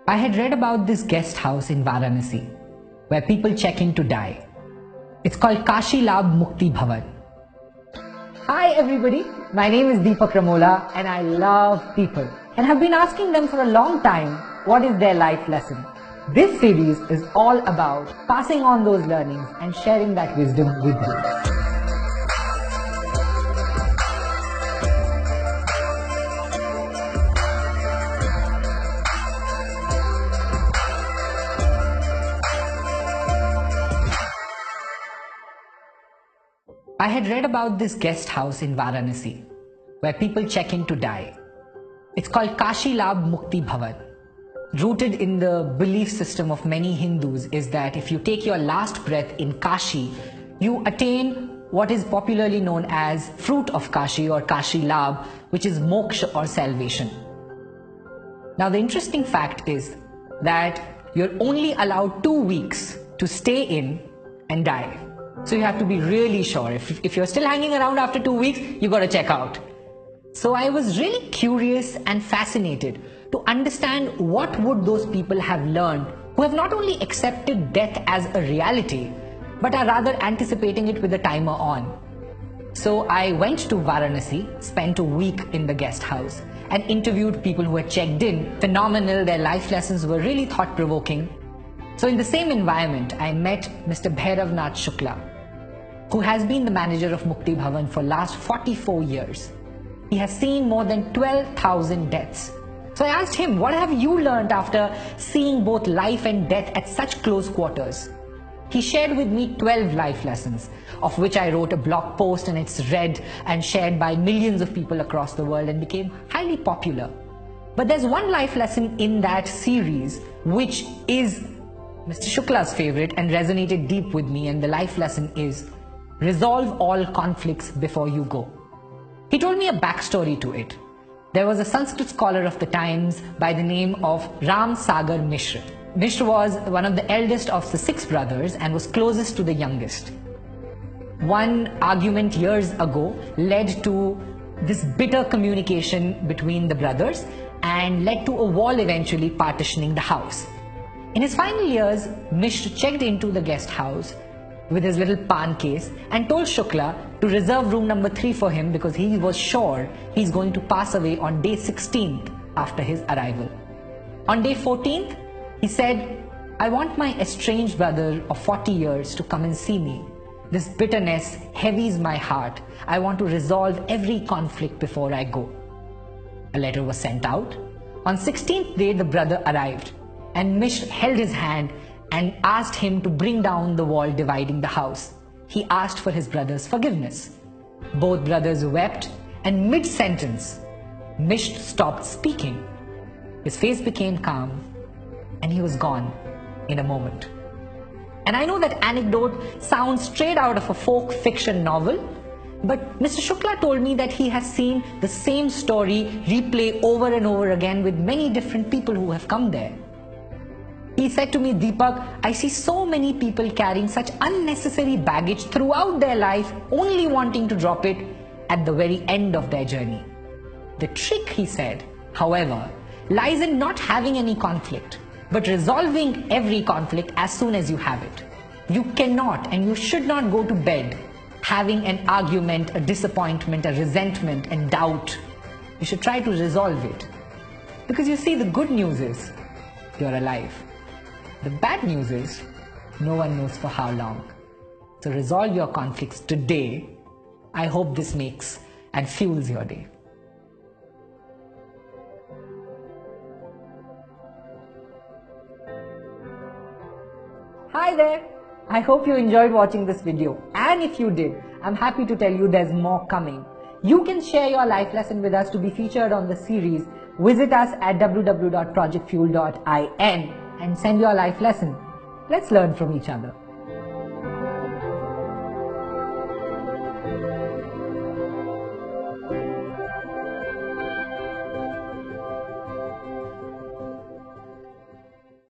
I had read about this guest house in Varanasi where people check in to die. It's called Kashi Labh Mukti Bhavan. Hi everybody, my name is Deepak Ramola and I love people and have been asking them for a long time what is their life lesson. This series is all about passing on those learnings and sharing that wisdom with you. I had read about this guest house in Varanasi where people check in to die. It's called Kashi Labh Mukti Bhavan. Rooted in the belief system of many Hindus is that if you take your last breath in Kashi, you attain what is popularly known as fruit of Kashi or Kashi Labh, which is moksha or salvation. Now the interesting fact is that you're only allowed 2 weeks to stay in and die. So you have to be really sure. If you're still hanging around after 2 weeks, you got to check out. So I was really curious and fascinated to understand what would those people have learned who have not only accepted death as a reality, but are rather anticipating it with a timer on. So I went to Varanasi, spent a week in the guest house and interviewed people who had checked in. Phenomenal, their life lessons were really thought-provoking. So in the same environment, I met Mr. Bhairav Nath Shukla, who has been the manager of Mukti Bhavan for last 44 years. He has seen more than 12,000 deaths. So I asked him, what have you learned after seeing both life and death at such close quarters? He shared with me 12 life lessons, of which I wrote a blog post and it's read and shared by millions of people across the world and became highly popular. But there's one life lesson in that series which is Mr. Shukla's favorite and resonated deep with me, and the life lesson is resolve all conflicts before you go. He told me a backstory to it. There was a Sanskrit scholar of the times by the name of Ram Sagar Mishra. Mishra was one of the eldest of the 6 brothers and was closest to the youngest. One argument years ago led to this bitter communication between the brothers and led to a wall eventually partitioning the house. In his final years, Mishra checked into the guest house with his little pan case and told Shukla to reserve room number 3 for him because he was sure he's going to pass away on day 16th after his arrival. On day 14th, he said, I want my estranged brother of 40 years to come and see me. This bitterness heavies my heart. I want to resolve every conflict before I go. A letter was sent out. On 16th day, the brother arrived and Mishra held his hand and asked him to bring down the wall dividing the house. He asked for his brother's forgiveness. Both brothers wept, and mid-sentence, Mishra stopped speaking. His face became calm and he was gone in a moment. And I know that anecdote sounds straight out of a folk fiction novel, but Mr. Shukla told me that he has seen the same story replay over and over again with many different people who have come there. He said to me, Deepak, I see so many people carrying such unnecessary baggage throughout their life, only wanting to drop it at the very end of their journey. The trick, he said, however, lies in not having any conflict, but resolving every conflict as soon as you have it. You cannot and you should not go to bed having an argument, a disappointment, a resentment and doubt. You should try to resolve it. Because you see, the good news is you're alive. The bad news is, no one knows for how long. So resolve your conflicts today. I hope this makes and fuels your day. Hi there. I hope you enjoyed watching this video. And if you did, I'm happy to tell you there's more coming. You can share your life lesson with us to be featured on the series. Visit us at www.projectfuel.in and send your life lesson. Let's learn from each other.